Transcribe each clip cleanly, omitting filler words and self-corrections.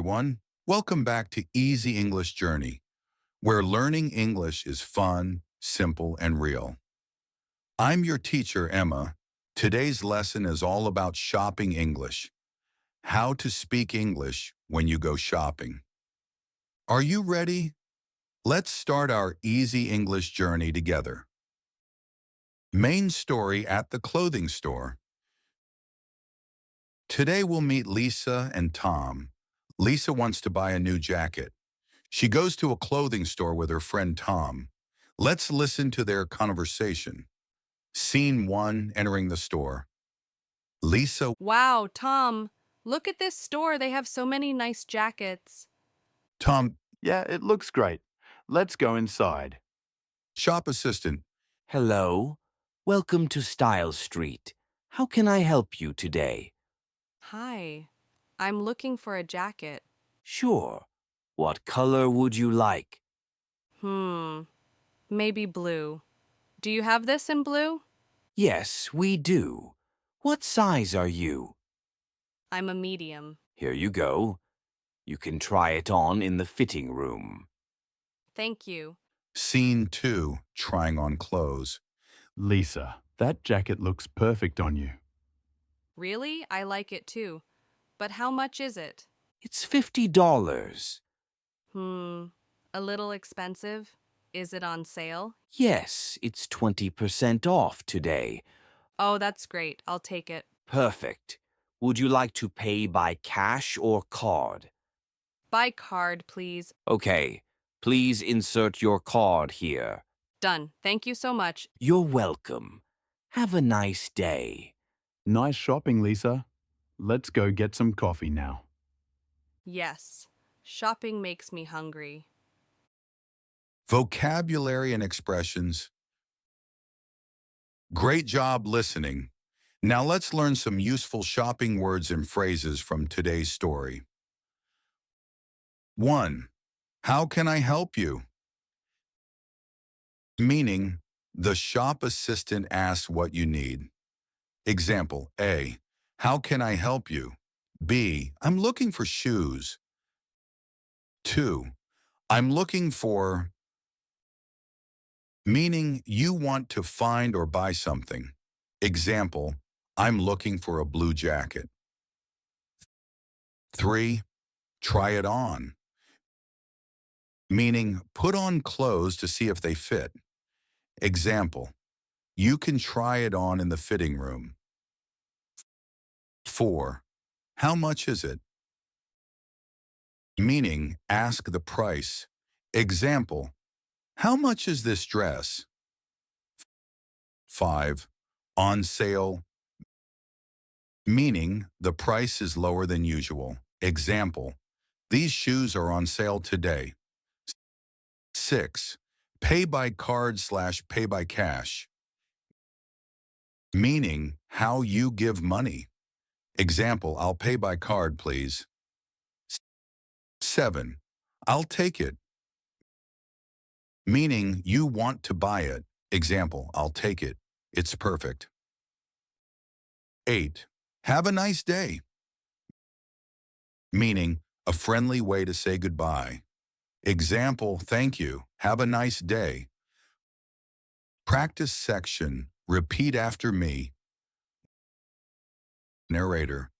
everyone. Welcome back to Easy English Journey, where learning English is fun, simple, and real. I'm your teacher, Emma. Today's lesson is all about shopping English, how to speak English when you go shopping. Are you ready? Let's start our Easy English Journey together. Main story at the clothing store. Today we'll meet Lisa and Tom. Lisa wants to buy a new jacket. She goes to a clothing store with her friend Tom. Let's listen to their conversation. Scene 1, entering the store. Lisa, Wow, Tom, look at this store. They have so many nice jackets. Tom, Yeah, it looks great. Let's go inside. shop assistant. Hello. Welcome to Style Street. How can I help you today? Hi, I'm looking for a jacket. Sure. What color would you like? Maybe blue. Do you have this in blue? Yes, we do. What size are you? I'm a medium. Here you go. You can try it on in the fitting room. Thank you. Scene 2, trying on clothes. Lisa, that jacket looks perfect on you. Really? I like it too. But how much is it? It's $50. A little expensive. Is it on sale? Yes, it's 20% off today. Oh, that's great. I'll take it. Perfect. Would you like to pay by cash or card? By card, please. Okay, please insert your card here. Done. Thank you so much. You're welcome. Have a nice day. Nice shopping, Lisa. Let's go get some coffee now. Yes. Shopping makes me hungry. Vocabulary and expressions. Great job listening. Now let's learn some useful shopping words and phrases from today's story. 1. How can I help you? Meaning, the shop assistant asks what you need. Example A. How can I help you? B. I'm looking for shoes. 2. I'm looking for, meaning you want to find or buy something. Example, I'm looking for a blue jacket. 3. Try it on, meaning put on clothes to see if they fit. Example, you can try it on in the fitting room. 4. How much is it? Meaning ask the price. Example, how much is this dress? 5. On sale, meaning the price is lower than usual. Example, these shoes are on sale today. 6. Pay by card/pay by cash, meaning how you give money. Example, I'll pay by card, please. 7. I'll take it, meaning you want to buy it. Example, I'll take it. It's perfect. 8. Have a nice day, meaning a friendly way to say goodbye. Example, thank you. Have a nice day. Practice section. Repeat after me. Narrator.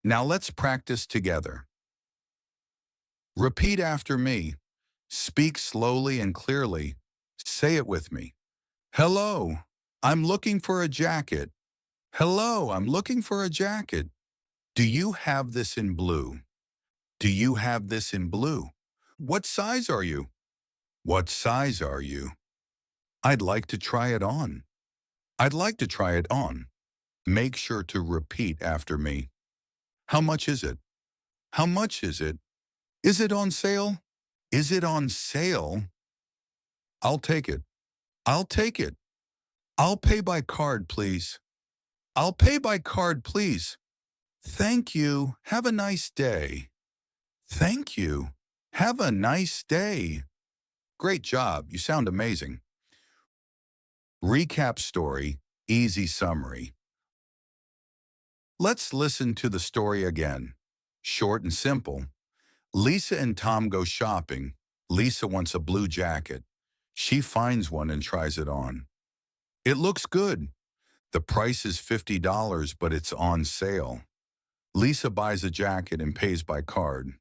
Now let's practice together. Repeat after me. Speak slowly and clearly. Say it with me. Hello, I'm looking for a jacket. Hello, I'm looking for a jacket. Do you have this in blue? Do you have this in blue? What size are you? What size are you? I'd like to try it on. I'd like to try it on. Make sure to repeat after me. How much is it? How much is it? Is it on sale? Is it on sale? I'll take it. I'll take it. I'll pay by card, please. I'll pay by card, please. Thank you. Have a nice day. Thank you. Have a nice day. Great job. You sound amazing. Recap story, easy summary. Let's listen to the story again. Short and simple. Lisa and Tom go shopping. Lisa wants a blue jacket. She finds one and tries it on. It looks good. The price is $50, but it's on sale. Lisa buys a jacket and pays by card.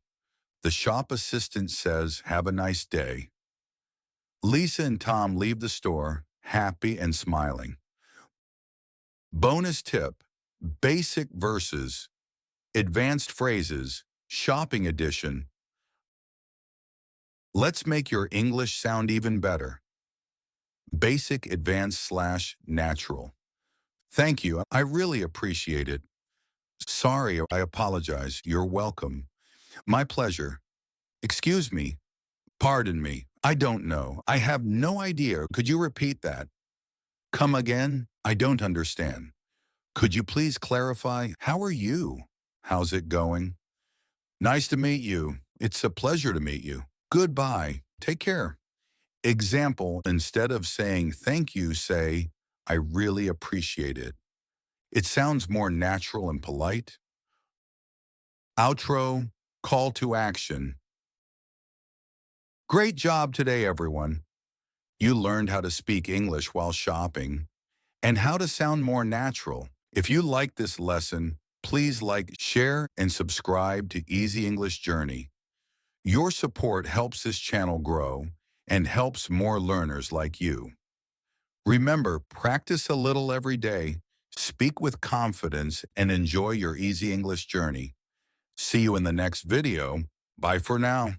The shop assistant says, "Have a nice day." Lisa and Tom leave the store, happy and smiling. Bonus tip: basic verses, advanced phrases, shopping edition. Let's make your English sound even better. Basic, advanced / natural. Thank you. I really appreciate it. Sorry, I apologize. You're welcome. My pleasure. Excuse me. Pardon me. I don't know. I have no idea. Could you repeat that? Come again? I don't understand. Could you please clarify? How are you? How's it going? Nice to meet you. It's a pleasure to meet you. Goodbye. Take care. Example: instead of saying thank you, say, "I really appreciate it." It sounds more natural and polite. Outro: call to action. Great job today, everyone. You learned how to speak English while shopping and how to sound more natural. If you like this lesson, please like, share, and subscribe to Easy English Journey. Your support helps this channel grow and helps more learners like you. Remember, practice a little every day, speak with confidence, and enjoy your Easy English Journey. See you in the next video. Bye for now.